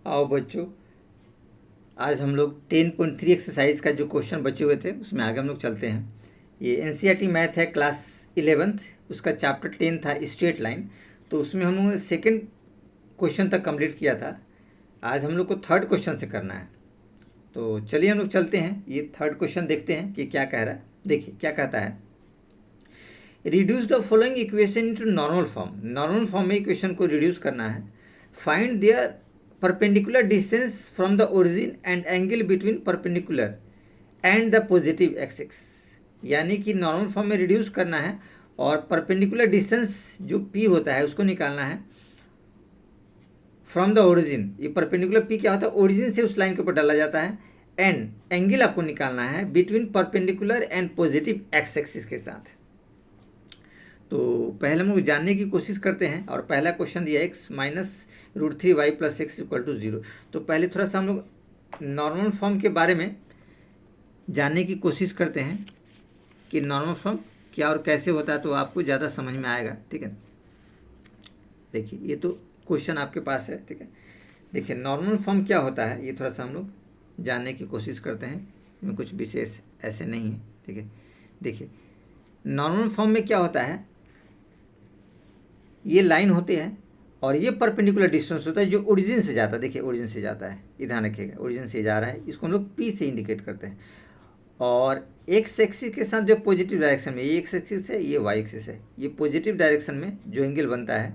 आओ बच्चों, आज हम लोग 10.3 एक्सरसाइज का जो क्वेश्चन बचे हुए थे उसमें आगे हम लोग चलते हैं। ये एनसीईआरटी मैथ है क्लास 11th, उसका चैप्टर 10 था स्ट्रेट लाइन। तो उसमें हम लोगों ने सेकेंड क्वेश्चन तक कंप्लीट किया था। आज हम लोग को थर्ड क्वेश्चन से करना है। तो चलिए हम लोग चलते हैं, ये थर्ड क्वेश्चन देखते हैं कि क्या कह रहा है। देखिए क्या कहता है, reduce the following equation into normal form. Normal form में इक्वेशन को रिड्यूस करना है। Find their perpendicular distance from the origin and angle between perpendicular and the positive axis. यानी कि नॉर्मल फॉर्म में रिड्यूस करना है और परपेंडिकुलर डिस्टेंस जो पी होता है उसको निकालना है फ्रॉम द ओरिजिन। ये परपेंडिकुलर पी क्या होता है, ओरिजिन से उस लाइन के ऊपर डाला जाता है। एंड एंगल आपको निकालना है between perpendicular and positive x axis के साथ। तो पहले हम लोग जानने की कोशिश करते हैं और पहला क्वेश्चन दिया x -√3y + x = 0। तो पहले थोड़ा सा हम लोग नॉर्मल फॉर्म के बारे में जानने की कोशिश करते हैं कि नॉर्मल फॉर्म क्या और कैसे होता है, तो आपको ज़्यादा समझ में आएगा। ठीक है, देखिए ये तो क्वेश्चन आपके पास है। ठीक है, देखिए नॉर्मल फॉर्म क्या होता है ये थोड़ा सा हम लोग जानने की कोशिश करते हैं। इसमें कुछ विशेष ऐसे नहीं है। ठीक है, देखिए नॉर्मल फॉर्म में क्या होता है, ये लाइन होते हैं और ये परपेंडिकुलर डिस्टेंस होता है जो ओरिजिन से जाता है। देखिए ओरिजिन से जाता है, ये ध्यान रखिएगा, ओरिजिन से जा रहा है, इसको हम लोग पी से इंडिकेट करते हैं। और एक्स एक्सिस के साथ जो पॉजिटिव डायरेक्शन में, ये एक्स एक्सिस है, ये वाई एक्सिस है, ये पॉजिटिव डायरेक्शन में जो एंगल बनता है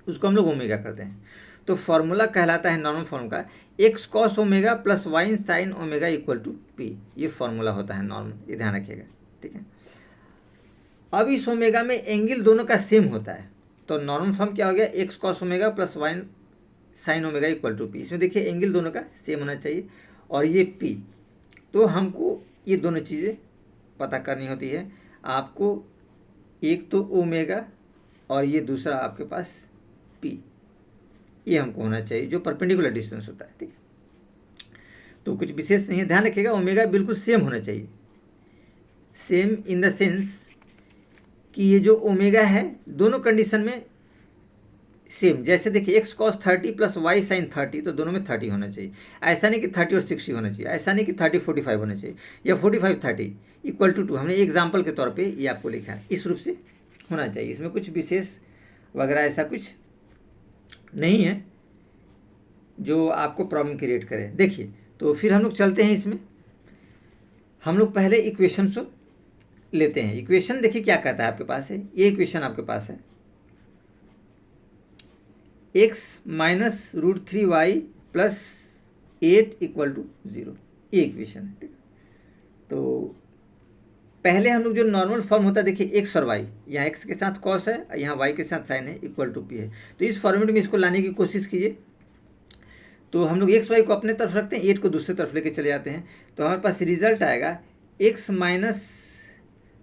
उसको हम लोग ओमेगा करते हैं। तो फॉर्मूला कहलाता है नॉर्मल फॉर्म का x cos omega plus y sine omega = p. ये फॉर्मूला होता है नॉर्मल, ये ध्यान रखिएगा। ठीक है, अब इस ओमेगा में एंगल दोनों का सेम होता है, तो नॉर्मल फॉर्म क्या हो गया, x cos omega plus y sine omega = p. इसमें देखिए एंगल दोनों का सेम होना चाहिए और ये पी। तो हमको ये दोनों चीज़ें पता करनी होती है आपको, एक तो ओमेगा और ये दूसरा आपके पास पी, ये हमको होना चाहिए जो परपेंडिकुलर डिस्टेंस होता है। ठीक है, तो कुछ विशेष नहीं है, ध्यान रखिएगा ओमेगा बिल्कुल सेम होना चाहिए। सेम इन द सेंस कि ये जो ओमेगा है दोनों कंडीशन में सेम। जैसे देखिए x cos 30 plus y sine 30, तो दोनों में 30 होना चाहिए। ऐसा नहीं कि 30 और 60 होना चाहिए, ऐसा नहीं कि 30 45 होना चाहिए, या 45 30 = 2। हमने एग्जाम्पल के तौर पे ये आपको लिखा है, इस रूप से होना चाहिए। इसमें कुछ विशेष वगैरह ऐसा कुछ नहीं है जो आपको प्रॉब्लम क्रिएट करे। देखिए तो फिर हम लोग चलते हैं इसमें, हम लोग पहले इक्वेशन को लेते हैं। इक्वेशन देखिए क्या कहता है, आपके पास है ये इक्वेशन, आपके पास है x -√3y + 8 = 0, ये इक्वेशन है। ठीक, तो पहले हम लोग जो नॉर्मल फॉर्म होता है, देखिए x और y, यहाँ x के साथ cos है, यहाँ y के साथ sin है, = p है। तो इस फॉर्मेट में इसको लाने की कोशिश कीजिए। तो हम लोग x y को अपने तरफ रखते हैं, 8 को दूसरी तरफ लेके चले जाते हैं, तो हमारे पास रिजल्ट आएगा x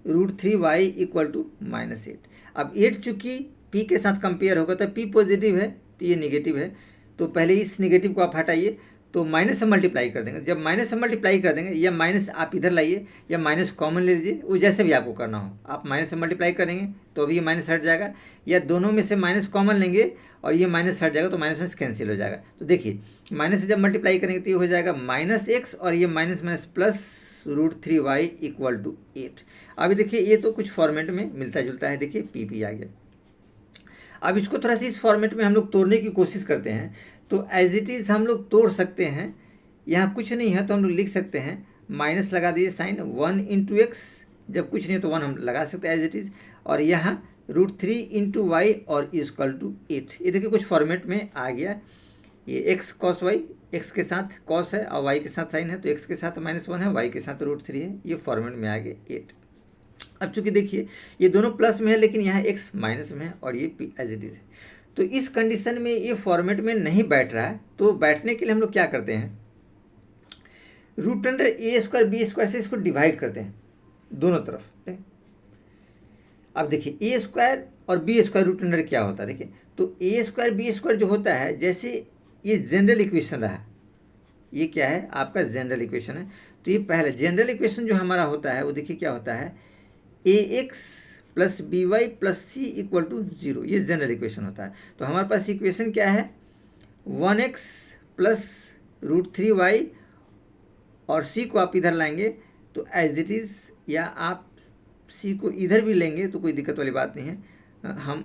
-√3y = -8। अब 8 चूँकि p के साथ कंपेयर होगा तो p पॉजिटिव है तो ये निगेटिव है, तो पहले इस निगेटिव को आप हटाइए, तो माइनस से मल्टीप्लाई कर देंगे। जब माइनस से मल्टीप्लाई कर देंगे, या माइनस आप इधर लाइए या माइनस कॉमन ले लीजिए, वो जैसे भी आपको करना हो। आप माइनस से मल्टीप्लाई करेंगे तो अभी ये माइनस हट जाएगा, या दोनों में से माइनस कॉमन लेंगे और ये माइनस हट जाएगा तो माइनस माइनस कैंसिल हो जाएगा। तो देखिए माइनस से जब मल्टीप्लाई करेंगे तो ये हो जाएगा -x और ये माइनस माइनस प्लस √3y = 8। अभी देखिए ये तो कुछ फॉर्मेट में मिलता जुलता है, देखिए पी आ गया। अब इसको थोड़ा सा इस फॉर्मेट में हम लोग तोड़ने की कोशिश करते हैं, तो एज इट इज़ हम लोग तोड़ सकते हैं। यहाँ कुछ नहीं है तो हम लोग लिख सकते हैं, माइनस लगा दीजिए साइन 1 × x, जब कुछ नहीं है तो 1 हम लगा सकते हैं एज इट इज़, और यहाँ √3 × y और = 8। ये देखिए कुछ फॉर्मेट में आ गया। ये x cos y, x के साथ cos है और y के साथ साइन है, तो x के साथ -1 है, y के साथ √3 है, ये फॉर्मेट में आ गया 8। अब चूंकि देखिए ये दोनों प्लस में है लेकिन यहाँ x माइनस में है और ये p एज इट इज है, तो इस कंडीशन में ये फॉर्मेट में नहीं बैठ रहा है। तो बैठने के लिए हम लोग क्या करते हैं, √a² b² से इसको डिवाइड करते हैं दोनों तरफ। अब देखिए a² और b² √, क्या होता है, देखिए तो a² b² जो होता है, जैसे ये जनरल इक्वेशन रहा, ये क्या है आपका जनरल इक्वेशन है। तो ये पहला जनरल इक्वेशन जो हमारा होता है वो देखिए क्या होता है, ax + by + c = 0, ये जनरल इक्वेशन होता है। तो हमारे पास इक्वेशन क्या है, 1x प्लस √3y और c को आप इधर लाएंगे तो एज इट इज़, या आप c को इधर भी लेंगे तो कोई दिक्कत वाली बात नहीं है। हम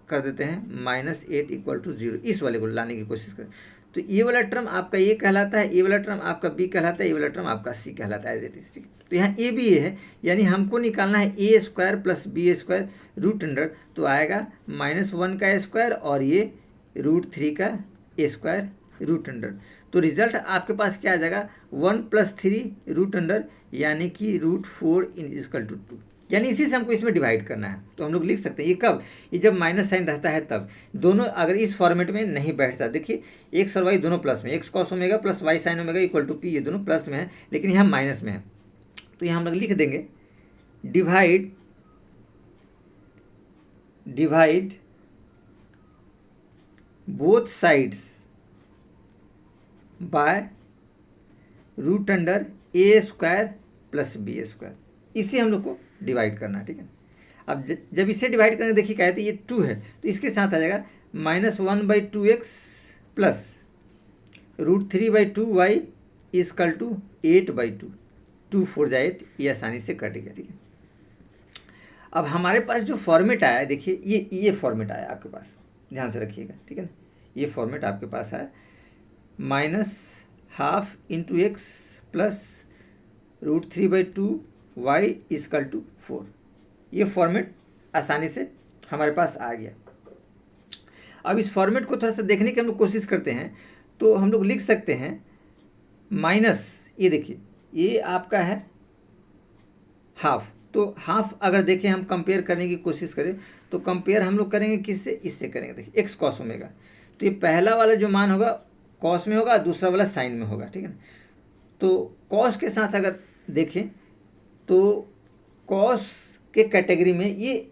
कर देते हैं -8 = 0, इस वाले को लाने की कोशिश करें। तो ये वाला टर्म आपका ए कहलाता है, ये वाला टर्म आपका बी कहलाता है, ये वाला टर्म आपका सी कहलाता है एज इट इज। ठीक, तो यहाँ ए भी ए है, यानी हमको निकालना है a² + b² √अंडर, तो आएगा -1 का स्क्वायर और ये √3 का a² √अंडर। तो रिजल्ट आपके पास क्या आ जाएगा, 1 + 3 √अंडर, यानी कि √4 = 2। यानी इसी से हमको इसमें डिवाइड करना है। तो हम लोग लिख सकते हैं ये कब, ये जब माइनस साइन रहता है तब। दोनों अगर इस फॉर्मेट में नहीं बैठता, देखिए x और y दोनों प्लस में, x cos omega plus y sin omega = p, ये दोनों प्लस में है, लेकिन यहाँ माइनस में है। तो यहाँ हम लोग लिख देंगे divide both sides bye √under a² + b²। इसे हम लोग को डिवाइड करना है। ठीक है, अब जब इसे डिवाइड करेंगे, देखिए कहते हैं ये 2 है तो इसके साथ आ जाएगा -1/2x प्लस √3/2y = 8/2। 2 4 जा 8, ये आसानी से कट गया। ठीक है, अब हमारे पास जो फॉर्मेट आया है, देखिए ये फॉर्मेट आया आपके पास, ध्यान से रखिएगा। ठीक है ना, ये फॉर्मेट आपके पास है -12 × x प्लस √3/2y = 4। ये फॉर्मेट आसानी से हमारे पास आ गया। अब इस फॉर्मेट को थोड़ा सा देखने की हम लोग कोशिश करते हैं, तो हम लोग लिख सकते हैं माइनस, ये देखिए ये आपका है हाफ, तो हाफ अगर देखें हम कंपेयर करने की कोशिश करें तो कंपेयर हम लोग करेंगे किससे, इससे करेंगे। देखिए x cos ओमेगा, तो ये पहला वाला जो मान होगा कॉस में होगा, दूसरा वाला साइन में होगा। ठीक है ना, तो कॉस के साथ अगर देखें तो कॉस के कैटेगरी में ये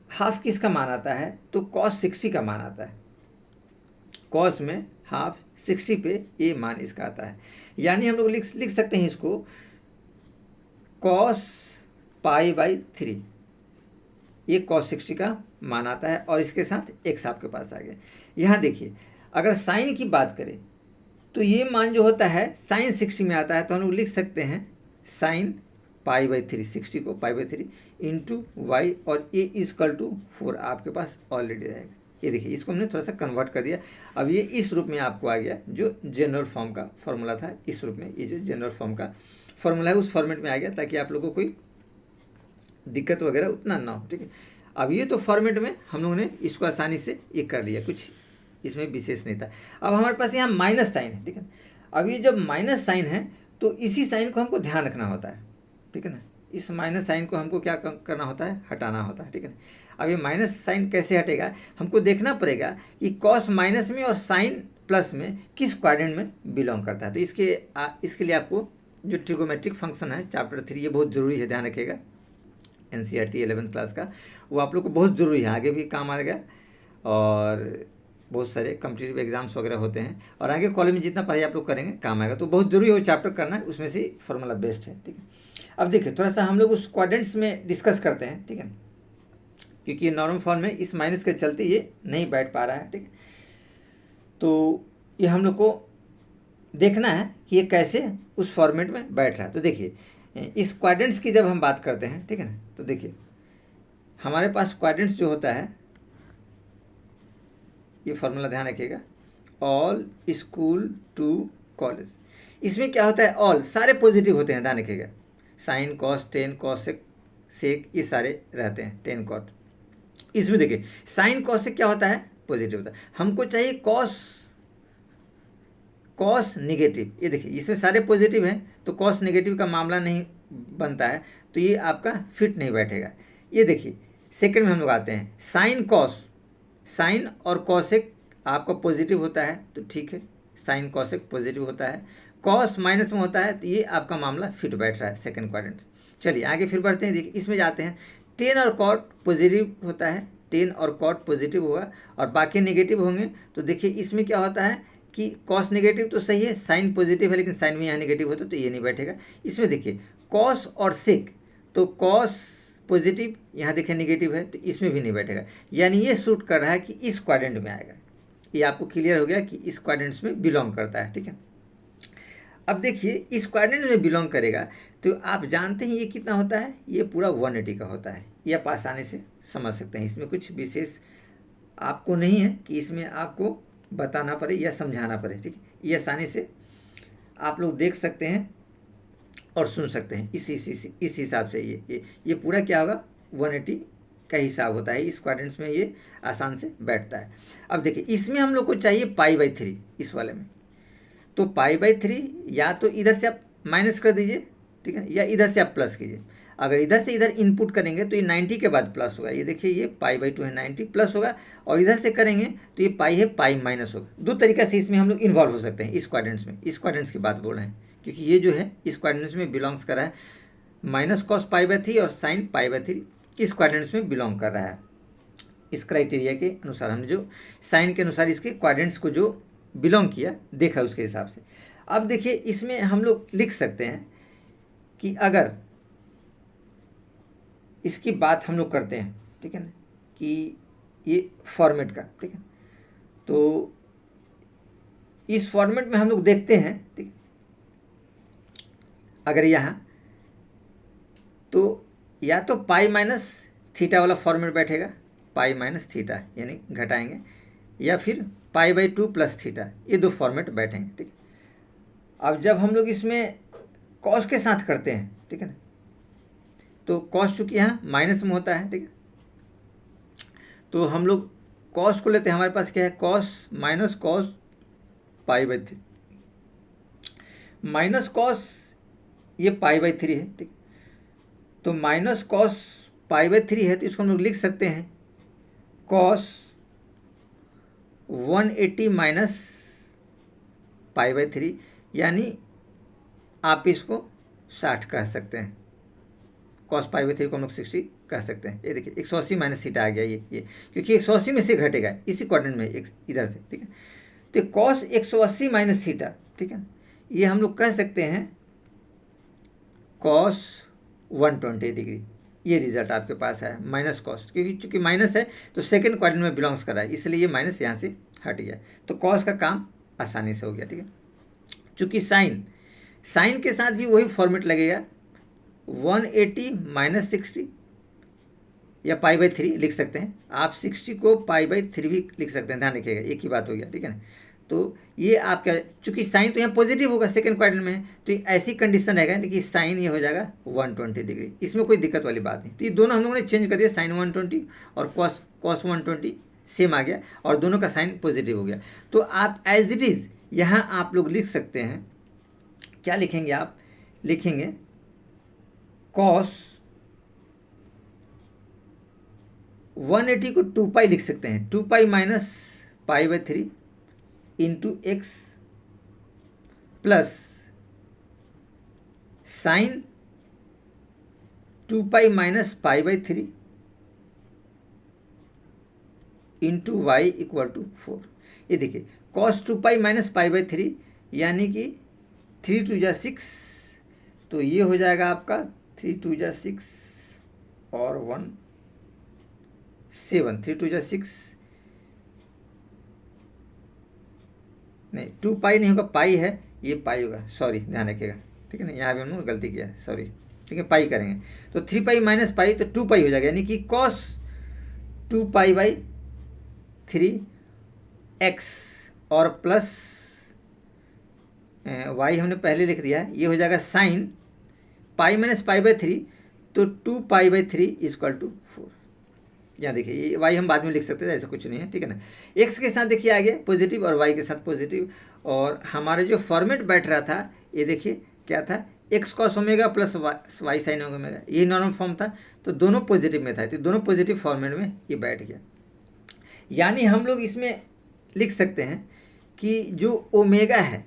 हाफ किसका मान आता है, तो cos 60 का मान आता है। कॉस में हाफ 60 पे ये मान इसका आता है, यानी हम लोग लिख सकते हैं इसको cos π/3, ये cos 60 का मान आता है और इसके साथ x आपके पास आ गया। यहाँ देखिए अगर साइन की बात करें तो ये मान जो होता है साइन 60 में आता है, तो हम लोग लिख सकते हैं sin π/3, 60 को π/3 × y और a = 4 आपके पास ऑलरेडी रहेगा। ये देखिए इसको हमने थोड़ा सा कन्वर्ट कर दिया, अब ये इस रूप में आपको आ गया, जो जनरल फॉर्म का फॉर्मूला था इस रूप में, ये जो जनरल फॉर्म का फॉर्मूला है उस फॉर्मेट में आ गया, ताकि आप लोगों को कोई दिक्कत वगैरह उतना ना हो। ठीक है, अब ये तो फॉर्मेट में हम लोगों ने इसको आसानी से ये कर लिया, कुछ इसमें विशेष नहीं था। अब हमारे पास यहाँ माइनस साइन है। ठीक है, अब ये जब माइनस साइन है तो इसी साइन को हमको ध्यान रखना होता है। ठीक है ना, इस माइनस साइन को हमको क्या करना होता है, हटाना होता है। ठीक है ना, अब ये माइनस साइन कैसे हटेगा, हमको देखना पड़ेगा कि कॉस माइनस में और साइन प्लस में किस क्वाड्रेंट में बिलोंग करता है। तो इसके लिए आपको जो ट्रिगोमेट्रिक फंक्शन है चैप्टर 3, ये बहुत ज़रूरी है, ध्यान रखिएगा। NCERT 11th क्लास का वो आप लोग को बहुत ज़रूरी है, आगे भी काम आएगा, और बहुत सारे कॉम्पिटिटिव एग्जाम्स वगैरह होते हैं, और आगे कॉलेज में जितना पढ़ाई आप लोग करेंगे काम आएगा। तो बहुत जरूरी हो चैप्टर करना, उसमें से फॉर्मूला बेस्ट है। ठीक है, अब देखिए थोड़ा सा हम लोग उस क्वाड्रेंट्स में डिस्कस करते हैं। ठीक है, क्योंकि नॉर्मल फॉर्म में इस माइनस के चलते ये नहीं बैठ पा रहा है। ठीक है, तो ये हम लोग को देखना है कि ये कैसे उस फॉर्मेट में बैठ रहा है। तो देखिए इस क्वाड्रेंट्स की जब हम बात करते हैं, ठीक है ना, तो देखिए हमारे पास क्वाड्रेंट्स जो होता है, ये फॉर्मूला ध्यान रखिएगा, ऑल स्कूल टू कॉलेज। इसमें क्या होता है, ऑल सारे पॉजिटिव होते हैं, ध्यान रखिएगा। Sine cos tan cosec sec ये सारे रहते हैं, टेन कॉट। इसमें देखिए साइन कॉसेक क्या होता है, पॉजिटिव होता है। हमको चाहिए कॉस निगेटिव, ये देखिए इसमें सारे पॉजिटिव हैं, तो कॉस नेगेटिव का मामला नहीं बनता है, तो ये आपका फिट नहीं बैठेगा। ये देखिए सेकंड में हम लोग आते हैं, साइन कॉस, साइन और कॉसेक आपका पॉजिटिव होता है तो ठीक है, साइन कॉसेक पॉजिटिव होता है। कॉस माइनस में होता है तो ये आपका मामला फिट बैठ रहा है, सेकंड क्वाड्रेंट। चलिए आगे फिर बढ़ते हैं, देखिए इसमें जाते हैं, टेन और कॉट पॉजिटिव होता है, टेन और कॉट पॉजिटिव होगा और बाकी नेगेटिव होंगे। तो देखिए इसमें क्या होता है कि कॉस नेगेटिव तो सही है, साइन पॉजिटिव है, लेकिन साइन में यहाँ नेगेटिव होता है तो ये नहीं बैठेगा। इसमें देखिए कॉस और सेक, तो कॉस पॉजिटिव, यहाँ देखिए नेगेटिव है, तो इसमें भी नहीं बैठेगा। यानी ये सूट कर रहा है कि इस क्वाड्रेंट में आएगा, ये आपको क्लियर हो गया कि इस क्वाड्रेंट्स में बिलोंग करता है, ठीक है। अब देखिए इस क्वाड्रेंट में बिलोंग करेगा तो आप जानते हैं ये कितना होता है, ये पूरा 180 का होता है। ये आप आसानी से समझ सकते हैं, इसमें कुछ विशेष आपको नहीं है कि इसमें आपको बताना पड़े या समझाना पड़े, ठीक है। ये आसानी से आप लोग देख सकते हैं और सुन सकते हैं। इस हिसाब से ये पूरा क्या होगा, 180 का हिसाब होता है। इस क्वाड्रेंट्स में ये आसान से बैठता है। अब देखिए इसमें हम लोग को चाहिए π/3 इस वाले में, तो π/3 या तो इधर से आप माइनस कर दीजिए, ठीक है, या इधर से आप प्लस कीजिए। अगर इधर से इधर इनपुट करेंगे तो ये 90 के बाद प्लस होगा। ये देखिए ये π/2 है, 90 प्लस होगा, और इधर से करेंगे तो ये पाई है, पाई माइनस होगा। दो तरीका से इसमें हम लोग इन्वॉल्व हो सकते हैं इस क्वाड्रेंट्स में। इस क्वाड्रेंट्स की बात बोल रहे हैं क्योंकि ये जो है इस क्वाड्रेंट्स में बिलोंग्स कर रहा है। माइनस कॉस π/3 और साइन π/3 इस क्वाड्रेंट्स में बिलोंग कर रहा है। इस क्राइटेरिया के अनुसार हमने जो साइन के अनुसार इसके क्वाड्रेंट्स को जो बिलोंग किया देखा उसके हिसाब से। अब देखिए इसमें हम लोग लिख सकते हैं कि अगर इसकी बात हम लोग करते हैं, ठीक है ना, कि ये फॉर्मेट का, ठीक है, तो इस फॉर्मेट में हम लोग देखते हैं, ठीक, अगर यहाँ तो या तो पाई माइनस थीटा वाला फॉर्मेट बैठेगा, पाई माइनस थीटा यानी घटाएंगे, या फिर π/2 प्लस थीटा, ये दो फॉर्मेट बैठेंगे, ठीक। अब जब हम लोग इसमें कॉस के साथ करते हैं, ठीक है ना, तो कॉस चूंकि यहाँ माइनस में होता है, ठीक है, तो हम लोग कॉस को लेते हैं। हमारे पास क्या है, cos minus cos π/3 minus cos, ये π/3 है, ठीक। तो माइनस कॉस π/3 है तो इसको हम लोग लिख सकते हैं कॉस 180 माइनस π/3, यानी आप इसको 60 कह सकते हैं। कॉस π/3 को हम लोग 60 कह सकते हैं। ये देखिए 180 माइनस थीटा आ गया, ये क्योंकि 180 में से घटेगा इसी क्वाड्रेंट में एक इधर से, ठीक है। तो कॉस 180 माइनस थीटा, ठीक है, ये हम लोग कह सकते हैं कॉस 120 डिग्री। ये रिजल्ट आपके पास है माइनस कॉस, क्योंकि चूंकि माइनस है तो सेकंड क्वाड्रेंट में बिलोंग्स कर रहा है, इसलिए ये माइनस यहाँ से हट गया, तो कॉस का काम आसानी से हो गया, ठीक है। चूंकि साइन के साथ भी वही फॉर्मेट लगेगा, 180 माइनस 60 या π/3 लिख सकते हैं आप। 60 को π/3 भी लिख सकते हैं, ध्यान रखिएगा, एक ही बात हो गया, ठीक है ना। तो ये आपका चूंकि साइन तो यहाँ पॉजिटिव होगा सेकंड क्वाड्रेंट में, तो ऐसी कंडीशन रहेगा कि साइन ये हो जाएगा 120 डिग्री, इसमें कोई दिक्कत वाली बात नहीं। तो ये दोनों हम लोगों ने चेंज कर दिया, साइन 120 और कॉस 120 सेम आ गया, और दोनों का साइन पॉजिटिव हो गया। तो आप एज इट इज़ यहाँ आप लोग लिख सकते हैं, क्या लिखेंगे आप, लिखेंगे कॉस 180 को 2π लिख सकते हैं, 2π minus π/3 into x plus sine 2π minus π/3 into y equal to 4। ये देखिए कॉस 2π माइनस π/3 यानी कि 3 2 जा 6, तो ये हो जाएगा आपका 3 2 जा 6 और 1 7, 3 2 जा 6 नहीं, 2π नहीं होगा, पाई है, ये पाई होगा, सॉरी ध्यान रखिएगा, ठीक है ना, यहाँ भी हमने गलती किया, सॉरी, ठीक है, पाई करेंगे तो 3π माइनस पाई तो 2π हो जाएगा, यानी कि कॉस 2π/3 एक्स और प्लस वाई हमने पहले लिख दिया, ये हो जाएगा साइन पाई माइनस π/3 तो 2π/3 इक्वल टू 4। यहाँ देखिए ये वाई हम बाद में लिख सकते थे, ऐसा कुछ नहीं है, ठीक है ना। एक्स के साथ देखिए आ गया पॉजिटिव और वाई के साथ पॉजिटिव, और हमारे जो फॉर्मेट बैठ रहा था ये देखिए क्या था, x cos omega plus y sine omega, ये नॉर्मल फॉर्म था, तो दोनों पॉजिटिव में था, तो दोनों पॉजिटिव फॉर्मेट में ये बैठ गया। यानी हम लोग इसमें लिख सकते हैं कि जो ओमेगा है,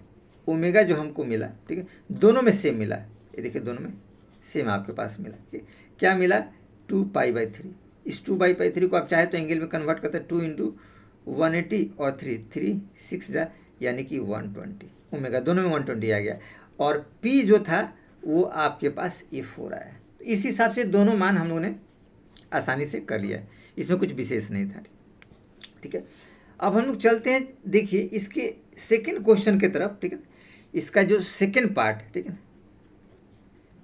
ओमेगा जो हमको मिला, ठीक है, दोनों में सेम मिला, ये देखिए दोनों में सेम आपके पास मिला, क्या मिला, 2π/3। इस 2π/3 को आप चाहे तो एंगल में कन्वर्ट करते हैं, 2 इंटू 180 और 3 6 जा यानी कि 120, ओमेगा दोनों में 120 आ गया, और P जो था वो आपके पास ये 4 आया। तो इस हिसाब से दोनों मान हम लोगों ने आसानी से कर लिया, इसमें कुछ विशेष नहीं था, ठीक है। अब हम लोग चलते हैं, देखिए इसके सेकंड क्वेश्चन की तरफ, ठीक है। इसका जो सेकंड पार्ट, ठीक है,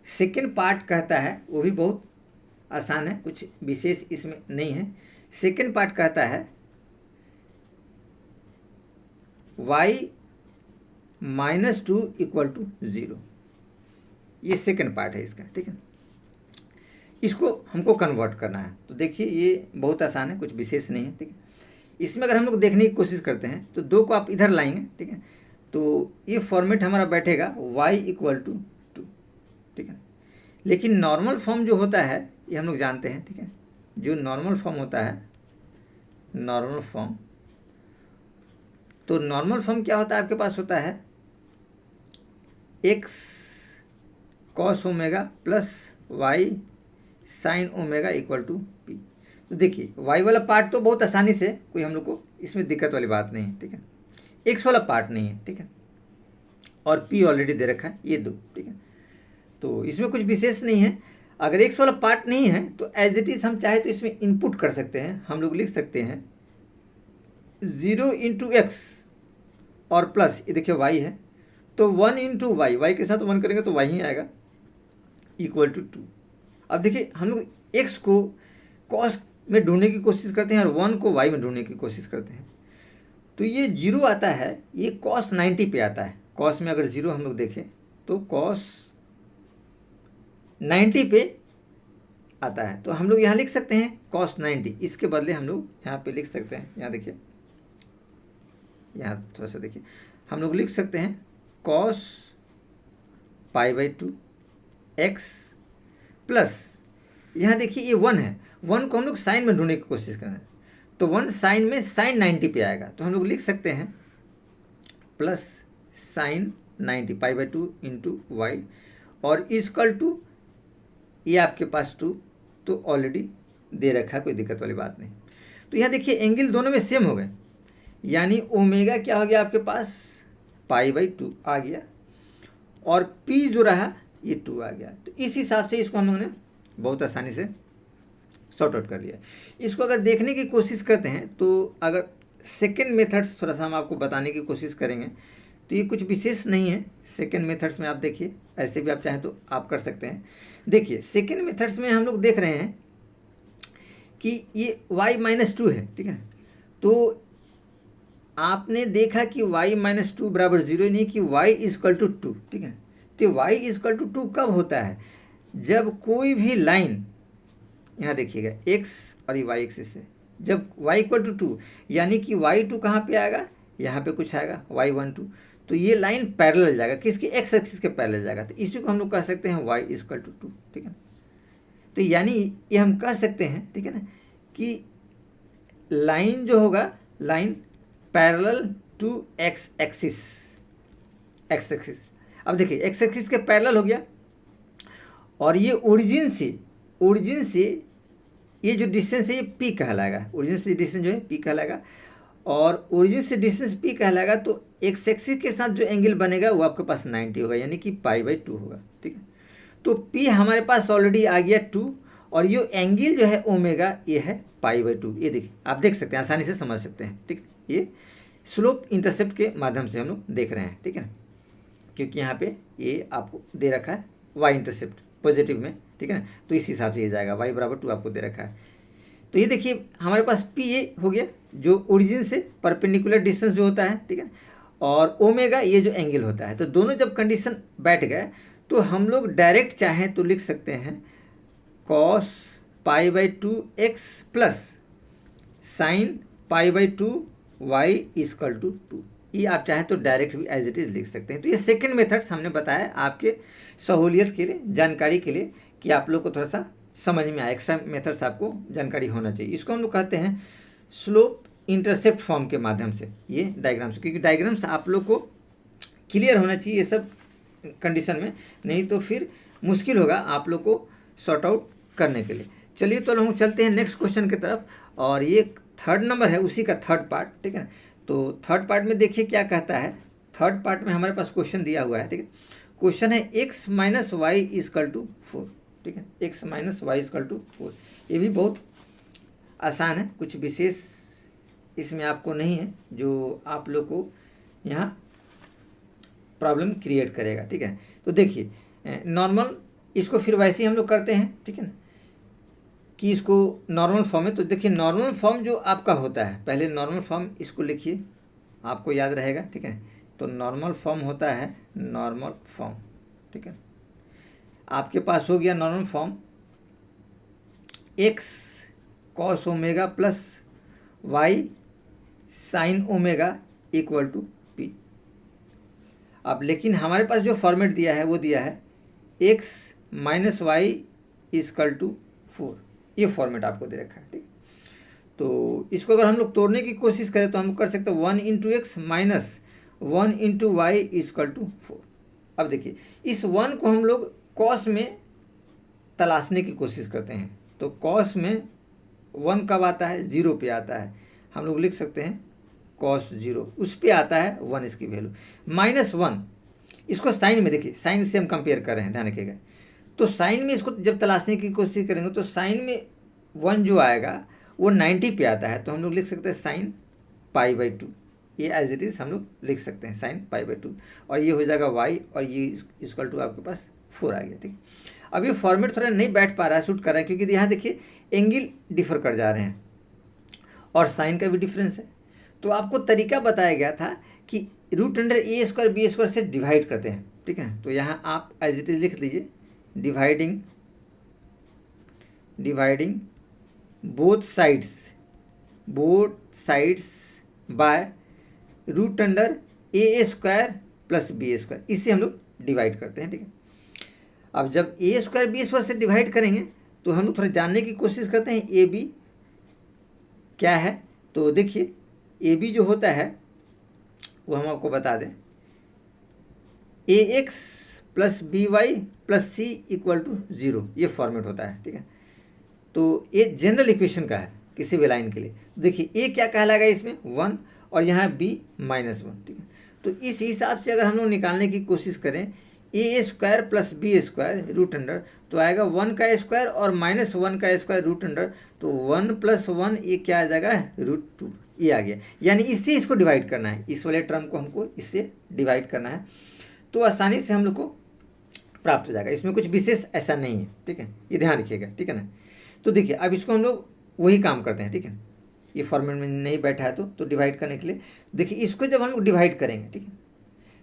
सेकंड पार्ट कहता है, वो भी बहुत आसान है, कुछ विशेष इसमें नहीं है। सेकंड पार्ट कहता है y -2 = 0। ये सेकंड पार्ट है इसका, ठीक है। इसको हमको कन्वर्ट करना है। तो देखिए ये बहुत आसान है, कुछ विशेष नहीं है, ठीक है। इसमें अगर हम लोग देखने की कोशिश करते हैं तो 2 को आप इधर लाएंगे, ठीक है, तो ये फॉर्मेट हमारा बैठेगा y = 2, ठीक है। लेकिन नॉर्मल फॉर्म जो होता है ये हम लोग जानते हैं, ठीक है। जो नॉर्मल फॉर्म होता है, नॉर्मल फॉर्म, तो नॉर्मल फॉर्म क्या होता है, आपके पास होता है x cos omega plus y sin omega = p। तो देखिए y वाला पार्ट तो बहुत आसानी से, कोई हम लोग को इसमें दिक्कत वाली बात नहीं है, ठीक है। x वाला पार्ट नहीं है, ठीक है, और p ऑलरेडी दे रखा है, ये 2, ठीक है। तो इसमें कुछ विशेष नहीं है। अगर x वाला पार्ट नहीं है तो एज इट इज हम चाहे तो इसमें इनपुट कर सकते हैं। हम लोग लिख सकते हैं 0 × x और प्लस, ये देखिए y है, तो 1 × y के साथ 1 करेंगे तो y ही आएगा, = 2। अब देखिए हम लोग x को cos में ढूंढने की कोशिश करते हैं और 1 को y में ढूंढने की कोशिश करते हैं। तो ये 0 आता है, ये cos 90 पे आता है। cos में अगर 0 हम लोग देखें तो cos 90 पे आता है। तो हम लोग यहाँ लिख सकते हैं cos 90, इसके बदले हम लोग यहाँ पे लिख सकते हैं, यहाँ देखिए, यहाँ थोड़ा सा देखिए, हम लोग लिख सकते हैं cos π/2 x प्लस, यहाँ देखिए ये 1 है, 1 को हम लोग साइन में ढूंढने की कोशिश कर रहे हैं, तो 1 साइन में sin 90 पे आएगा, तो हम लोग लिख सकते हैं प्लस sin 90 π/2 × y और = ये आपके पास 2, तो ऑलरेडी दे रखा है, कोई दिक्कत वाली बात नहीं। तो यहाँ देखिए एंगल दोनों में सेम हो गए, यानी ओमेगा क्या हो गया आपके पास, π/2 आ गया, और p जो रहा ये 2 आ गया। तो इस हिसाब से इसको हम लोगों ने बहुत आसानी से सॉर्ट आउट कर लिया। इसको अगर देखने की कोशिश करते हैं तो अगर सेकेंड मेथड्स थोड़ा सा हम आपको बताने की कोशिश करेंगे तो ये कुछ विशेष नहीं है। सेकेंड मेथड्स में आप देखिए, ऐसे भी आप चाहें तो आप कर सकते हैं। देखिए सेकेंड मेथड्स में हम लोग देख रहे हैं कि ये y -2 है, ठीक है। तो आपने देखा कि y -2 = 0, नहीं कि y = 2, ठीक है। तो y = 2 कब होता है, जब कोई भी लाइन, यहाँ देखिएगा x और ये y एक्सिस है, जब y = 2 यानी कि y2 कहाँ पे आएगा, यहाँ पे कुछ आएगा y12, तो ये लाइन पैरेलल जाएगा, किसकी, x एक्सिस के पैरेलल जाएगा। तो इसी को हम लोग कह सकते हैं y = 2, ठीक है। तो यानी ये हम कह सकते हैं, ठीक है ना, कि लाइन जो होगा, line parallel to x axis, x axis. अब देखिए x एक्सिस के पैरेलल हो गया, और ये ओरिजिन से ये जो डिस्टेंस है ये p कहलाएगा, ओरिजिन से डिस्टेंस जो है p कहलाएगा, और ओरिजिन से डिस्टेंस p कहलाएगा, तो x एक्सिस के साथ जो एंगल बनेगा वो आपके पास 90 होगा, यानी कि π/2 होगा, ठीक है। तो p हमारे पास ऑलरेडी आ गया 2, और ये एंगल जो है ओमेगा ये है π/2। ये देखिए आप देख सकते हैं, आसानी से समझ सकते हैं, ठीक। ये स्लोप इंटरसेप्ट के माध्यम से हम लोग देख रहे हैं, ठीक है, क्योंकि यहाँ पे ये आपको दे रखा है y इंटरसेप्ट पॉजिटिव में, ठीक है ना, तो इस हिसाब से ये जाएगा, y = 2 आपको दे रखा है। तो ये देखिए हमारे पास p ये हो गया जो ओरिजिन से परपेंडिकुलर डिस्टेंस जो होता है, ठीक है, और ओमेगा ये जो एंगल होता है। तो दोनों जब कंडीशन बैठ गए तो हम लोग डायरेक्ट चाहें तो लिख सकते हैं cos π/2 x plus sin π/2 y = 2। ये आप चाहें तो डायरेक्ट भी एज इट इज लिख सकते हैं। तो ये सेकेंड मेथड्स हमने बताया आपके सहूलियत के लिए, जानकारी के लिए, कि आप लोग को थोड़ा सा समझ में आए। एक्स्ट्रा मेथड्स आपको जानकारी होना चाहिए। इसको हम लोग कहते हैं स्लोप इंटरसेप्ट फॉर्म के माध्यम से, ये डायग्राम से, क्योंकि डायग्राम्स आप लोग को क्लियर होना चाहिए ये सब कंडीशन में, नहीं तो फिर मुश्किल होगा आप लोग को सॉर्ट आउट करने के लिए। चलिए तो हम चलते हैं नेक्स्ट क्वेश्चन की तरफ, और ये थर्ड नंबर है, उसी का थर्ड पार्ट, ठीक है। तो थर्ड पार्ट में देखिए क्या कहता है। थर्ड पार्ट में हमारे पास क्वेश्चन दिया हुआ है, ठीक है। क्वेश्चन है x - y = 4, ठीक है, x - y = 4। ये भी बहुत आसान है, कुछ विशेष इसमें आपको नहीं है जो आप लोग को यहाँ प्रॉब्लम क्रिएट करेगा, ठीक है। तो देखिए नॉर्मल, इसको फिर वैसे ही हम लोग करते हैं, ठीक है ना, कि इसको नॉर्मल फॉर्म है। तो देखिए नॉर्मल फॉर्म जो आपका होता है, पहले नॉर्मल फॉर्म इसको लिखिए, आपको याद रहेगा, ठीक है। तो नॉर्मल फॉर्म होता है नॉर्मल फॉर्म, ठीक है। आपके पास हो गया normal form x cos omega plus y sine omega equal to p. अब लेकिन हमारे पास जो फॉर्मेट दिया है वो दिया है x minus y equal to 4, ये फॉर्मेट आपको दे रखा है, ठीक। तो इसको अगर हम लोग तोड़ने की कोशिश करें तो हम कर सकते हैं 1 into x minus 1 into y equal to 4। अब देखिए इस 1 को हम लोग कॉस में तलाशने की कोशिश करते हैं। तो कॉस में 1 कब आता है, 0 पे आता है। हम लोग लिख सकते हैं कॉस 0, उस पे आता है 1 इसकी वैल्यू। माइनस 1 इसको साइन में, देखिए साइन से हम कंपेयर कर रहे हैं, ध्यान रखिएगा। तो साइन में इसको जब तलाशने की कोशिश करेंगे तो साइन में 1 जो आएगा वो 90 पे आता है। तो हम लोग लिख सकते हैं साइन पाई बाई 2, ये एज इट इज़ हम लोग लिख सकते हैं साइन पाई बाई 2, और ये हो जाएगा y, और ये इक्वल टू आपके पास 4 आ गया, ठीक। अब ये फॉर्मेट थोड़ा नहीं बैठ पा रहा है, सूट कर रहा है, क्योंकि यहाँ देखिए एंगल डिफर कर जा रहे हैं और साइन का भी डिफरेंस है। तो आपको तरीका बताया गया था कि root under a square B square से डिवाइड करते हैं, ठीक है। तो यहाँ आप एज इट इज लिख दीजिए dividing both sides by root under a square plus b square, इससे हम लोग डिवाइड करते हैं, ठीक है। अब जब ए स्क्वायर बी स्क्वायर से डिवाइड करेंगे तो हम लोग थोड़ा जानने की कोशिश करते हैं ए बी क्या है। तो देखिए ए बी जो होता है वो हम आपको बता दें, a x plus b y plus c equal to 0, ये फॉर्मेट होता है, ठीक है। तो ये जनरल इक्वेशन का है किसी भी लाइन के लिए। देखिए ए क्या कहलाएगा इसमें 1, और यहाँ बी -1, ठीक है। तो इस हिसाब से अगर हम लोग निकालने की कोशिश करें a square plus b square root under, तो आएगा 1 का स्क्वायर और -1 का स्क्वायर रूट अंडर, तो 1 + 1 ये क्या आ जाएगा √2, ये आ गया। यानी इससे इसको डिवाइड करना है, इस वाले टर्म को हमको इससे डिवाइड करना है, तो आसानी से हम लोग को प्राप्त हो जाएगा। इसमें कुछ विशेष ऐसा नहीं है, ठीक है, ये ध्यान रखिएगा, ठीक है ना। तो देखिए अब इसको हम लोग वही काम करते हैं, ठीक है। ये फॉर्मेट में नहीं बैठा है तो डिवाइड करने के लिए देखिए इसको जब हम लोग डिवाइड करेंगे, ठीक है,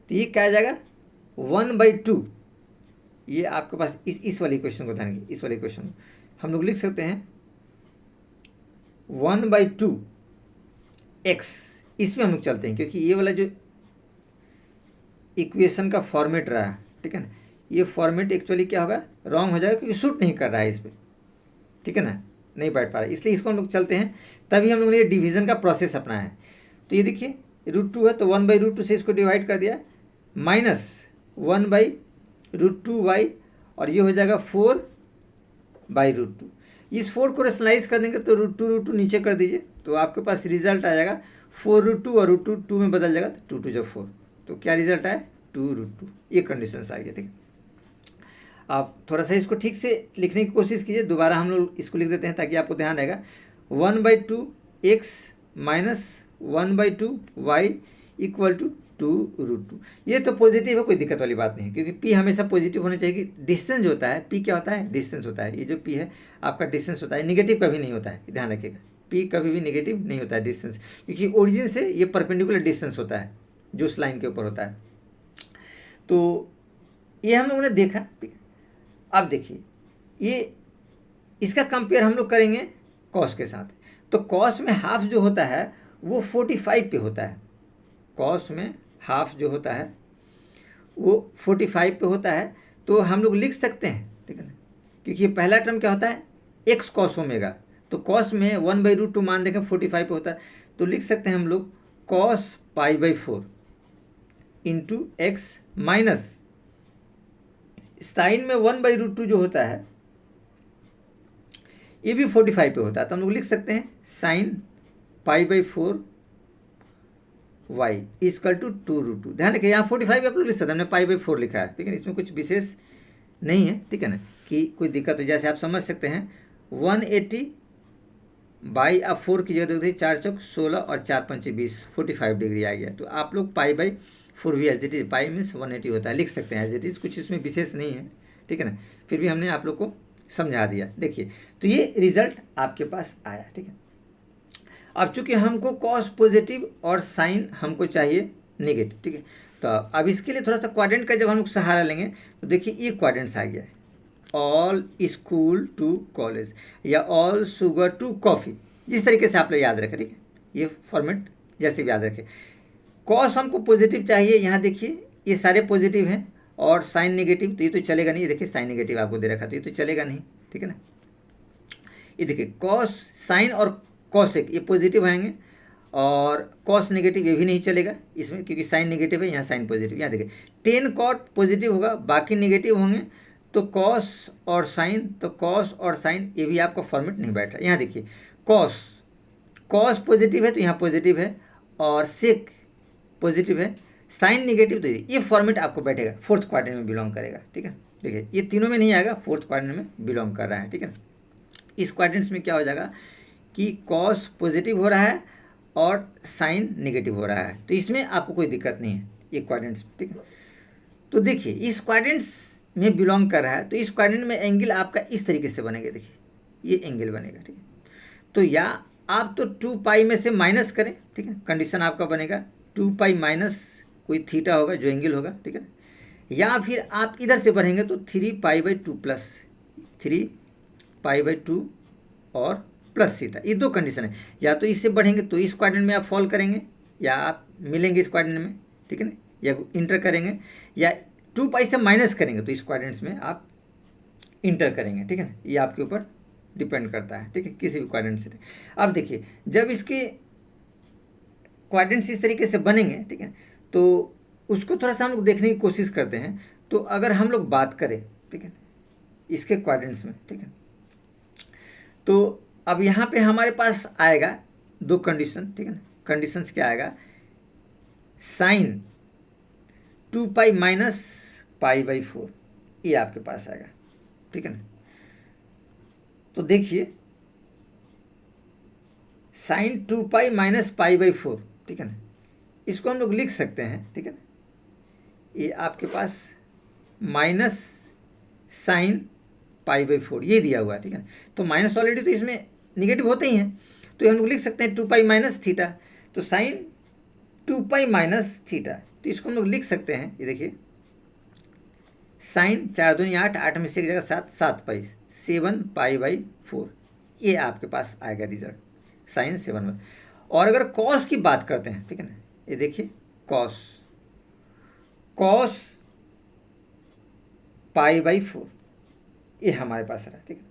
तो ये क्या आ जाएगा 1/2। ये आपके पास इस वाली इक्वेशन को ध्यान रखिए, इस वाली इक्वेशन को हम लोग लिख सकते हैं 1/2 x, इसमें हम लोग चलते हैं क्योंकि ये वाला जो इक्वेशन का फॉर्मेट रहा है, ठीक है ना, ये फॉर्मेट एक्चुअली क्या होगा, रॉन्ग हो जाएगा क्योंकि सूट नहीं कर रहा है इस पर, ठीक है ना, नहीं बैठ पा रहा है, इसलिए इसको हम लोग चलते हैं। तभी हम लोगों ने ये डिवीज़न का प्रोसेस अपनाया है। तो ये देखिए √2 है तो 1/√2 से इसको डिवाइड कर दिया, -1/√2y, और ये हो जाएगा 4/√2। इस 4 को रेशनलाइज कर देंगे तो √2 नीचे कर दीजिए, तो आपके पास रिजल्ट आ जाएगा 4√2, और √2 2 में बदल जाएगा तो 2 × 2 = 4, तो क्या रिजल्ट आया 2√2। ये कंडीशन आ गया, ठीक है। आप थोड़ा सा इसको ठीक से लिखने की कोशिश कीजिए, दोबारा हम लोग इसको लिख देते हैं ताकि आपको ध्यान रहेगा। 1/2 x minus 1/2 y equal to 2√2। ये तो पॉजिटिव है, कोई दिक्कत वाली बात नहीं है, क्योंकि p हमेशा पॉजिटिव होना चाहिए। कि डिस्टेंस जो होता है, p क्या होता है, डिस्टेंस होता है। ये जो p है आपका डिस्टेंस होता है, निगेटिव कभी नहीं होता है, ध्यान रखिएगा। p कभी भी निगेटिव नहीं होता है डिस्टेंस, क्योंकि ओरिजिन से ये परपेंडिकुलर डिस्टेंस होता है जो उस लाइन के ऊपर होता है। तो ये हम लोगों ने देखा, ठीक है। अब देखिए ये इसका कंपेयर हम लोग करेंगे कॉस के साथ। तो कॉस में हाफ जो होता है वो 45 पे होता है, कॉस में हाफ जो होता है वो 45 पे होता है। तो हम लोग लिख सकते हैं, ठीक है ना, क्योंकि ये पहला टर्म क्या होता है एक्स कॉस ओमेगा, तो कॉस में 1/√2 मान देंगे 45 पे होता है, तो लिख सकते हैं हम लोग cos π/4 into x minus sine में 1/√2 जो होता है ये भी 45 पे होता है, तो हम लोग लिख सकते हैं साइन π/4 y इक्वल टू 2√2। ध्यान रखिए यहाँ 45 आप लोग लिख सकते हैं, हमने π/4 लिखा है, ठीक है। इसमें कुछ विशेष नहीं है, ठीक है ना, कि कोई दिक्कत हो, जैसे आप समझ सकते हैं 180 बाई आप 4 की जगह देखिए 4 चौक 16 और 4 पंचे 20, 45 डिग्री आ गया। तो आप लोग पाई बाई 4 भी as it is, pi means 180 होता है, लिख सकते हैं एज इट इज, कुछ इसमें विशेष नहीं है, ठीक है ना। फिर भी हमने आप लोग को समझा दिया। देखिए तो ये रिजल्ट आपके पास आया, ठीक है। अब चूंकि हमको कॉस पॉजिटिव और साइन हमको चाहिए नेगेटिव, ठीक है। तो अब इसके लिए थोड़ा सा क्वाड्रेंट का जब हम लोग सहारा लेंगे तो देखिए ये क्वाड्रेंट्स आ गया है, ऑल स्कूल टू कॉलेज या ऑल शुगर टू कॉफ़ी, जिस तरीके से आप लोग याद रखें, ठीक है, ये फॉर्मेट जैसे भी याद रखें। कॉस हमको पॉजिटिव चाहिए, यहाँ देखिए ये सारे पॉजिटिव हैं, और साइन नेगेटिव, तो ये तो चलेगा नहीं, ये देखिए साइन नेगेटिव आपको दे रखा, तो ये तो चलेगा नहीं, ठीक है ना। ये देखिए कॉस साइन और कॉसेक ये पॉजिटिव आएंगे, और कॉस नेगेटिव ये भी नहीं चलेगा इसमें, क्योंकि साइन नेगेटिव है, यहाँ साइन पॉजिटिव। यहाँ देखिए टेन कॉट पॉजिटिव होगा, बाकी नेगेटिव होंगे, तो कॉस और साइन, तो कॉस और साइन ये भी आपका फॉर्मेट नहीं बैठ रहा। यहाँ देखिए कॉस, कॉस पॉजिटिव है तो यहाँ पॉजिटिव है, और सेक पॉजिटिव है, साइन नेगेटिव, तो ये फॉर्मेट आपको बैठेगा, फोर्थ क्वाड्रेंट में बिलोंग करेगा, ठीक है। देखिए ये तीनों में नहीं आएगा, फोर्थ क्वाड्रेंट में बिलोंग कर रहा है, ठीक है। इस क्वाड्रेंट्स में क्या हो जाएगा कि कॉस पॉजिटिव हो रहा है और साइन नेगेटिव हो रहा है, तो इसमें आपको कोई दिक्कत नहीं है ये क्वाड्रेंट्स, ठीक है। तो देखिए इस क्वाड्रेंट्स में बिलोंग कर रहा है, तो इस क्वाड्रेंट में एंगल आपका इस तरीके से बनेगा, देखिए ये एंगल बनेगा, ठीक है। तो या आप तो 2 पाई में से माइनस करें, ठीक है, कंडीशन आपका बनेगा 2 पाई माइनस कोई थीटा होगा जो एंगल होगा, ठीक है। या फिर आप इधर से बढ़ेंगे तो 3 pi by 2 plus 3 pi by 2 और प्लस थीटा, ये दो कंडीशन है। या तो इससे बढ़ेंगे तो इस क्वाड्रेंट में आप फॉल करेंगे, या आप मिलेंगे इस क्वाड्रेंट में, ठीक है ना, या इंटर करेंगे, या 2 पाई से माइनस करेंगे तो इस क्वाड्रेंट्स में आप इंटर करेंगे, ठीक है ना। ये आपके ऊपर डिपेंड करता है, ठीक है, किसी भी क्वाड्रेंट से। अब देखिए जब इसके क्वाड्रेंट्स इस तरीके से बनेंगे, ठीक है, तो उसको थोड़ा सा हम लोग देखने की कोशिश करते हैं। तो अगर हम लोग बात करें, ठीक है, इसके क्वाड्रेंट्स में, ठीक है, तो अब यहाँ पे हमारे पास आएगा दो कंडीशन, ठीक है ना। कंडीशंस क्या आएगा, sine 2 pi minus pi by 4, ये आपके पास आएगा, ठीक है ना। तो देखिए sine 2 pi minus pi by 4, ठीक है ना, इसको हम लोग लिख सकते हैं, ठीक है ना। ये आपके पास माइनस साइन पाई बाई 4 ये दिया हुआ है, ठीक है ना। तो माइनस ऑलरेडी तो इसमें निगेटिव होते ही हैं, तो हम लोग लिख सकते हैं 2 पाई माइनस थीटा, तो साइन 2 पाई माइनस थीटा, तो इसको हम लोग लिख सकते हैं, ये देखिए साइन 4 दूनी 8, 8 में से एक जगह 7, 7 पाई 7 पाई बाई 4, ये आपके पास आएगा रिजल्ट साइन 7। और अगर कॉस की बात करते हैं, ठीक है ना, ये देखिए कॉस, कॉस पाई बाई 4 ये हमारे पास रहा, ठीक है।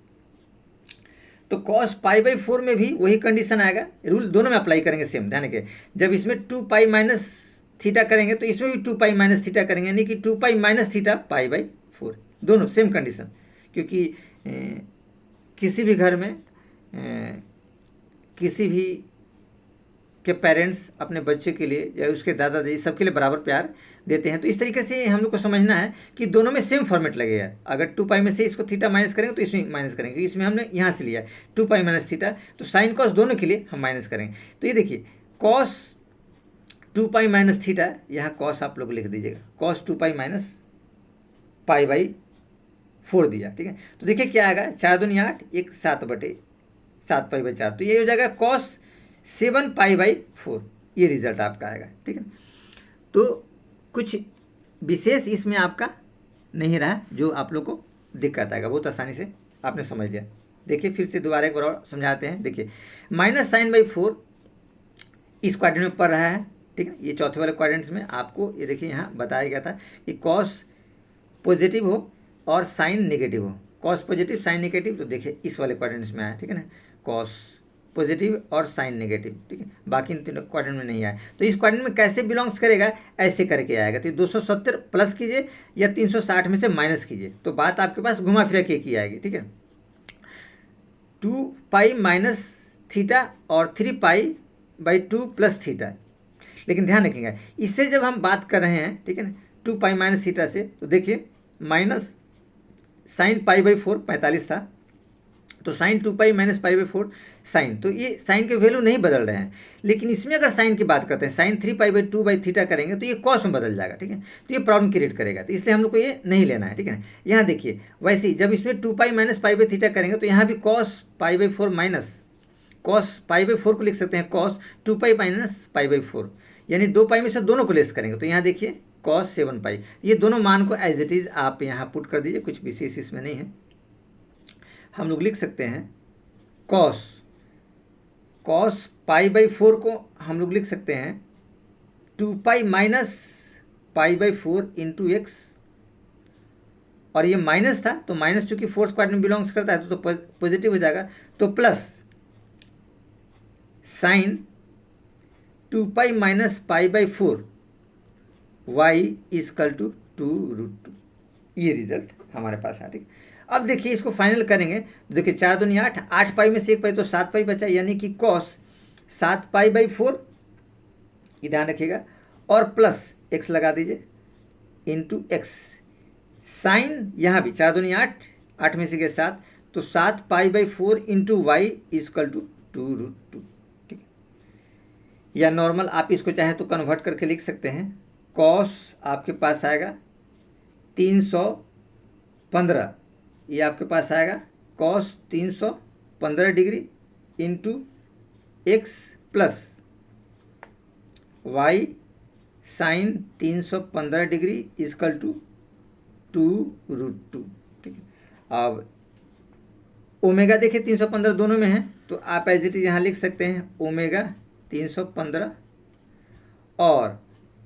तो कॉस पाई बाई 4 में भी वही कंडीशन आएगा, रूल दोनों में अप्लाई करेंगे सेम, ध्यान रखिए। जब इसमें 2 पाई माइनस थीटा करेंगे तो इसमें भी 2 पाई माइनस थीटा करेंगे, यानी कि 2 pi minus theta pi by 4, दोनों सेम कंडीशन। क्योंकि किसी भी घर में किसी भी के पेरेंट्स अपने बच्चे के लिए या उसके दादा दादी सबके लिए बराबर प्यार देते हैं, तो इस तरीके से हम लोग को समझना है कि दोनों में सेम फॉर्मेट लगेगा। अगर 2 पाई में से इसको थीटा माइनस करेंगे तो इसमें माइनस करेंगे, इसमें हमने यहाँ से लिया 2 पाई माइनस थीटा, तो साइन कॉस दोनों के लिए हम माइनस करेंगे। तो ये देखिए कॉस 2 पाई माइनस थीटा, यहाँ कॉस आप लोग लिख दीजिएगा, cos 2 pi minus pi by 4 दिया, ठीक है। तो देखिए क्या आएगा, 4 दूनी 8, 1 7 बटे 7 पाई बाई 4, तो ये हो जाएगा कॉस 7 पाई बाई 4, ये रिजल्ट आपका आएगा, ठीक है। तो कुछ विशेष इसमें आपका नहीं रहा जो आप लोग को दिक्कत आएगा, बहुत आसानी से आपने समझ लिया। देखिए फिर से दोबारा एक बार और समझाते हैं। देखिए माइनस साइन बाई 4 इस क्वाड्रेंट में पड़ रहा है, ठीक है, ये चौथे वाले क्वाड्रेंट्स में आपको ये देखिए यहाँ बताया गया था कि कॉस पॉजिटिव हो और साइन नेगेटिव हो, कॉस पॉजिटिव साइन नेगेटिव, तो देखिए इस वाले क्वाड्रेंट्स में आया, ठीक है ना, कॉस पॉजिटिव और साइन नेगेटिव, ठीक है, बाकी इन तीनों क्वाड्रेंट में नहीं आया। तो इस क्वाड्रेंट में कैसे बिलोंग्स करेगा, ऐसे करके आएगा। तो 270 प्लस कीजिए या 360 में से माइनस कीजिए, तो बात आपके पास घुमा फिरा के की आएगी, ठीक है। 2 पाई माइनस थीटा और 3 पाई बाई 2 प्लस थीटा, लेकिन ध्यान रखिएगा इससे जब हम बात कर रहे हैं, ठीक है ना, 2 पाई माइनस थीटा से, तो देखिए माइनस साइन पाई बाई 4 45 था, तो sine 2 pi minus pi by 4 sine, तो ये साइन के वैल्यू नहीं बदल रहे हैं। लेकिन इसमें अगर साइन की बात करते हैं, साइन 3 पाई/2/थीटा करेंगे तो ये कॉस में बदल जाएगा, ठीक है। तो ये प्रॉब्लम क्रिएट करेगा, तो इसलिए हम लोग को ये नहीं लेना है, ठीक है ना। यहाँ देखिए वैसे ही जब इसमें 2 पाई माइनस पाई/थीटा करेंगे तो यहाँ भी कॉस पाई/4 माइनस कॉस पाई/4 को लिख सकते हैं कॉस 2 पाई माइनस पाई/4, यानी 2 पाई में से दोनों को लेस करेंगे तो यहाँ देखिए कॉस 7 पाई। ये दोनों मान को एज इट इज़ आप यहाँ पुट कर दीजिए, कुछ विशेष इसमें नहीं है। हम लोग लिख सकते हैं कॉस पाई/4 को हम लोग लिख सकते हैं 2 पाई माइनस पाई/4 इंटू एक्स, और ये माइनस था तो माइनस चूंकि 4 स्क्वायर में बिलोंग्स करता है तो पॉजिटिव हो जाएगा, तो प्लस साइन 2 पाई माइनस पाई/4 वाई इजकल टू 2√2। ये रिजल्ट हमारे पास है, ठीक। अब देखिए इसको फाइनल करेंगे तो देखिए 4 दूनी 8, 8 पाई में से 1 पाई तो 7 पाई बचा, यानी कि कॉस 7 पाई/4, ये ध्यान रखिएगा, और प्लस एक्स लगा दीजिए इंटू एक्स, साइन यहाँ भी 4 दूनी 8, 8 में से गए 7, तो 7 पाई/4 इंटू वाई इजकल टू 2√2, ठीक है। या नॉर्मल आप इसको चाहें तो कन्वर्ट करके लिख सकते हैं, कॉस आपके पास आएगा 315, ये आपके पास आएगा cos 315 degree into x plus y sine 315 degree equal to 2√2, ठीक है। अब ओमेगा देखिए 315 दोनों में है, तो आप एज इट इज यहाँ लिख सकते हैं ओमेगा 315, और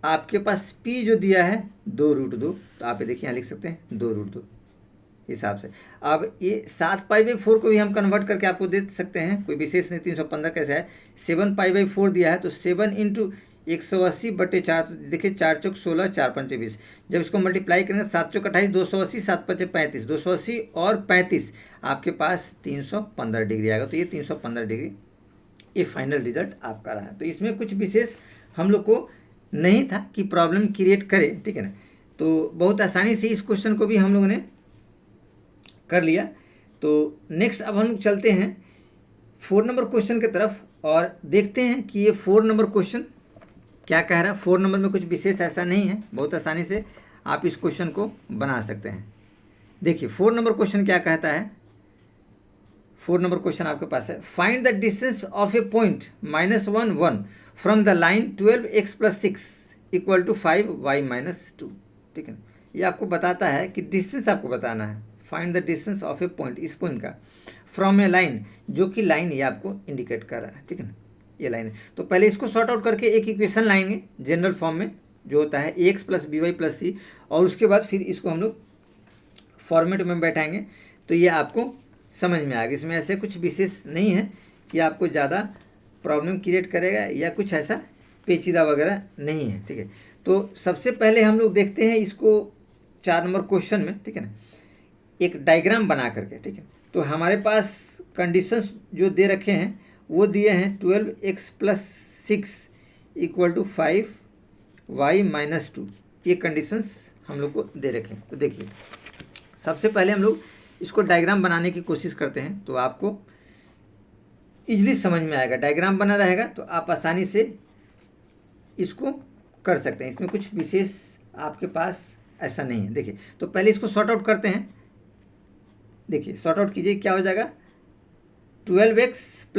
आपके पास पी जो दिया है 2√2, तो आप ये देखिए यहाँ लिख सकते हैं 2√2 हिसाब से। अब ये 7 पाई/4 को भी हम कन्वर्ट करके आपको दे सकते हैं, कोई विशेष नहीं। 315 कैसे है, 7 पाई/4 दिया है तो 7 इंटू 180/4, तो देखिए 4 चौक 16, 4 पंचे 20, जब इसको मल्टीप्लाई करेंगे 7 चौक 28, 280, 7 पंचे 35, 280 और 35 आपके पास 315 डिग्री आएगा। तो ये 315 डिग्री ये फाइनल रिजल्ट आपका रहा है। तो इसमें कुछ विशेष हम लोग को नहीं था कि प्रॉब्लम क्रिएट करे, ठीक है ना। तो बहुत आसानी से इस क्वेश्चन को भी हम लोगों ने कर लिया। तो नेक्स्ट अब हम लोग चलते हैं 4 नंबर क्वेश्चन की तरफ और देखते हैं कि ये 4 नंबर क्वेश्चन क्या कह रहा है। 4 नंबर में कुछ विशेष ऐसा नहीं है, बहुत आसानी से आप इस क्वेश्चन को बना सकते हैं। देखिए 4 नंबर क्वेश्चन क्या कहता है। 4 नंबर क्वेश्चन आपके पास है, find the distance of A point -1 1 from the line 12x + 6 = 5y - 2, ठीक है। ये आपको बताता है कि डिस्टेंस आपको बताना है, find the distance of A point, इस पॉइंट का, फ्रॉम ए लाइन, जो कि लाइन ये आपको इंडिकेट कर रहा है, ठीक है ना, ये लाइन है। तो पहले इसको सॉर्ट आउट करके एक इक्वेशन लाएंगे जनरल फॉर्म में, जो होता है ax + by + c, और उसके बाद फिर इसको हम लोग फॉर्मेट में बैठाएंगे तो ये आपको समझ में आएगा। इसमें ऐसे कुछ विशेष नहीं है कि आपको ज़्यादा प्रॉब्लम क्रिएट करेगा या कुछ ऐसा पेचीदा वगैरह नहीं है, ठीक है। तो सबसे पहले हम लोग देखते हैं इसको 4 नंबर क्वेश्चन में, ठीक है ना, एक डायग्राम बना करके, ठीक है। तो हमारे पास कंडीशंस जो दे रखे हैं वो दिए हैं 12x + 6 = 5y - 2, ये कंडीशंस हम लोग को दे रखे हैं। तो देखिए सबसे पहले हम लोग इसको डायग्राम बनाने की कोशिश करते हैं, तो आपको इजली समझ में आएगा। डायग्राम बना रहेगा तो आप आसानी से इसको कर सकते हैं, इसमें कुछ विशेष आपके पास ऐसा नहीं है। देखिए तो पहले इसको सॉर्ट आउट करते हैं। देखिए सॉर्ट आउट कीजिए, क्या हो जाएगा, 12x +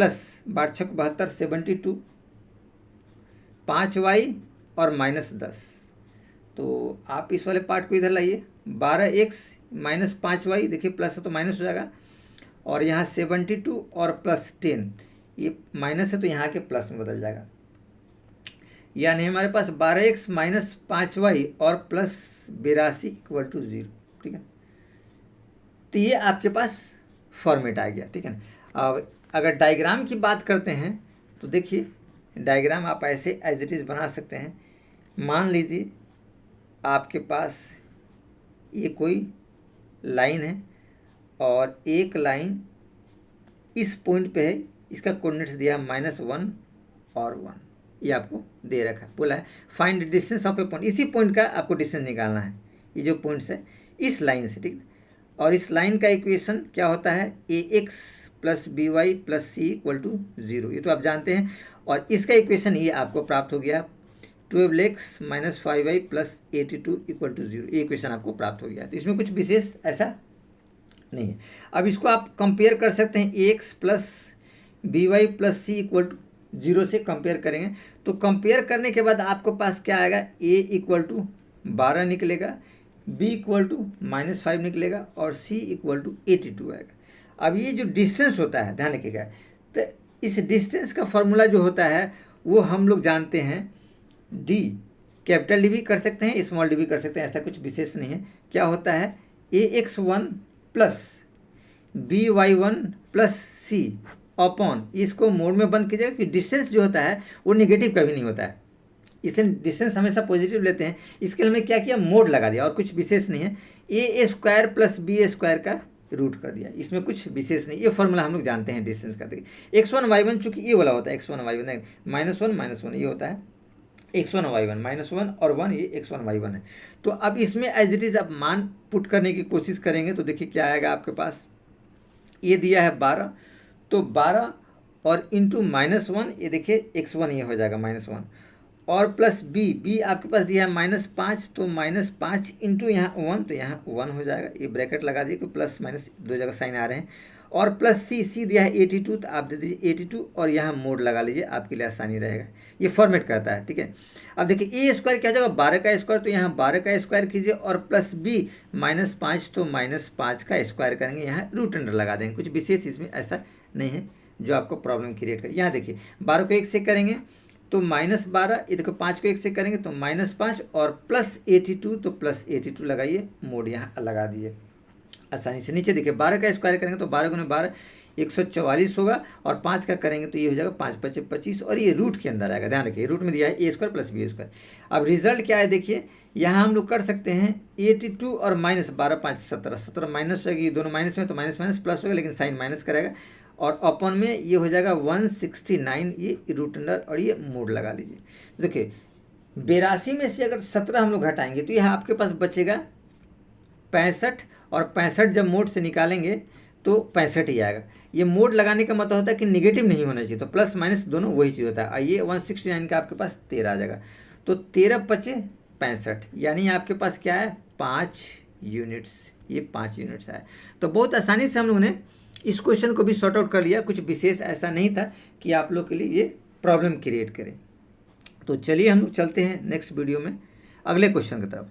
12 × 72 72, 5y और -10। तो आप इस वाले पार्ट को इधर लाइए, 12x - 5y, देखिए प्लस है तो माइनस हो जाएगा, और यहाँ 72 और +10, ये माइनस है तो यहाँ के प्लस में बदल जाएगा, यानी हमारे पास 12x - 5y और +82 = 0, ठीक है। तो ये आपके पास फॉर्मेट आ गया, ठीक है ना। अब अगर डायग्राम की बात करते हैं तो देखिए डायग्राम आप ऐसे एज इट इज़ बना सकते हैं। मान लीजिए आपके पास ये कोई लाइन है और एक लाइन इस पॉइंट पे है, इसका कोऑर्डिनेट्स दिया -1 और 1, ये आपको दे रखा है, बोला है find distance of A point, इसी पॉइंट का आपको डिस्टेंस निकालना है, ये जो पॉइंट्स है इस लाइन से, ठीक है। और इस लाइन का इक्वेशन क्या होता है, a x plus b y plus c equal to 0, ये तो आप जानते हैं। और इसका इक्वेशन ये आपको प्राप्त हो गया 12x minus 5y plus 82 equal to 0, ये इक्वेशन आपको प्राप्त हो गया। तो इसमें कुछ विशेष ऐसा नहीं है। अब इसको आप कंपेयर कर सकते हैं, a x plus b y plus c equal to 0 से कंपेयर करेंगे। तो कंपेयर करने के बाद आपको पास क्या आएगा, ए इक्वल टू 12 निकलेगा, बी इक्वल टू -5 निकलेगा और सी इक्वल टू 82 आएगा। अब ये जो डिस्टेंस होता है, ध्यान रखिएगा, तो इस डिस्टेंस का फॉर्मूला जो होता है वो हम लोग जानते हैं डी, कैपिटल डी भी कर सकते हैं, स्मॉल डी भी कर सकते हैं, ऐसा कुछ विशेष नहीं है। क्या होता है, ax1 प्लस by1 प्लस सी अपॉन, इसको मोड में बंद कीजिएगा कि डिस्टेंस जो होता है वो नेगेटिव कभी नहीं होता है, इसलिए डिस्टेंस हमेशा पॉजिटिव लेते हैं। इसके लिए हमने क्या किया, मोड लगा दिया और कुछ विशेष नहीं है। ए स्क्वायर प्लस बी स्क्वायर का रूट कर दिया, इसमें कुछ विशेष नहीं। ये फॉर्मूला हम लोग जानते हैं डिस्टेंस का। देखिए x1 y1 चूंकि ये वाला होता है, x1 y1 -1 ये होता है x1 y1 -1 और 1, ये x1 y1 है। तो अब इसमें एज इट इज़ आप मान पुट करने की कोशिश करेंगे तो देखिए क्या आएगा आपके पास, ये दिया है 12, तो 12 और इंटू -1, ये देखिए x1 ये हो जाएगा -1 और प्लस बी आपके पास दिया है -5, तो -5 इंटू यहाँ 1, तो यहाँ 1 हो जाएगा, ये ब्रैकेट लगा दिए कि प्लस माइनस दो जगह साइन आ रहे हैं। और प्लस सी दिया है 82, तो आप दे दीजिए 82 और यहाँ मोड लगा लीजिए, आपके लिए आसानी रहेगा। ये फॉर्मेट करता है, ठीक है। अब देखिए ए स्क्वायर क्या हो जाएगा, 12 का स्क्वायर, तो यहाँ 12 का स्क्वायर कीजिए और प्लस बी -5, तो -5 का स्क्वायर करेंगे, यहाँ रूट अंडर लगा देंगे। कुछ विशेष इसमें ऐसा नहीं है जो आपको प्रॉब्लम क्रिएट करे। यहाँ देखिए 12 को 1 से करेंगे तो -12, ये देखो 5 को 1 से करेंगे तो -5 और प्लस 82, तो प्लस 82 लगाइए, मोड यहाँ लगा दीजिए आसानी से। नीचे देखिए 12 का स्क्वायर करेंगे तो 12 गुने 12 144 होगा और 5 का करेंगे तो ये हो जाएगा 5 5 25 और ये रूट के अंदर आएगा। ध्यान रखिए रूट में दिया है ए स्क्वायर प्लस बी स्क्वायर। अब रिजल्ट क्या है देखिए, यहाँ हम लोग कर सकते हैं 82 और -12 5 17 17 माइनस होगी, दोनों माइनस में तो माइनस माइनस प्लस होगा, लेकिन साइन माइनस करेगा और अपॉन में ये हो जाएगा 169, ये रूट अंडर और ये मोड लगा लीजिए। देखिए 82 में से अगर 17 हम लोग हटाएंगे तो यहाँ आपके पास बचेगा 65 और 65 जब मोड से निकालेंगे तो 65 ही आएगा। ये मोड लगाने का मतलब होता है कि निगेटिव नहीं होना चाहिए, तो प्लस माइनस दोनों वही चीज़ होता है। और ये 169 का आपके पास 13 आ जाएगा, तो 13 × 5 = 65, यानी आपके पास क्या है 5 यूनिट्स, ये 5 यूनिट्स आए। तो बहुत आसानी से हम लोगों ने इस क्वेश्चन को भी सॉर्ट आउट कर लिया, कुछ विशेष ऐसा नहीं था कि आप लोग के लिए ये प्रॉब्लम क्रिएट करे। तो चलिए हम लोग चलते हैं नेक्स्ट वीडियो में अगले क्वेश्चन की तरफ।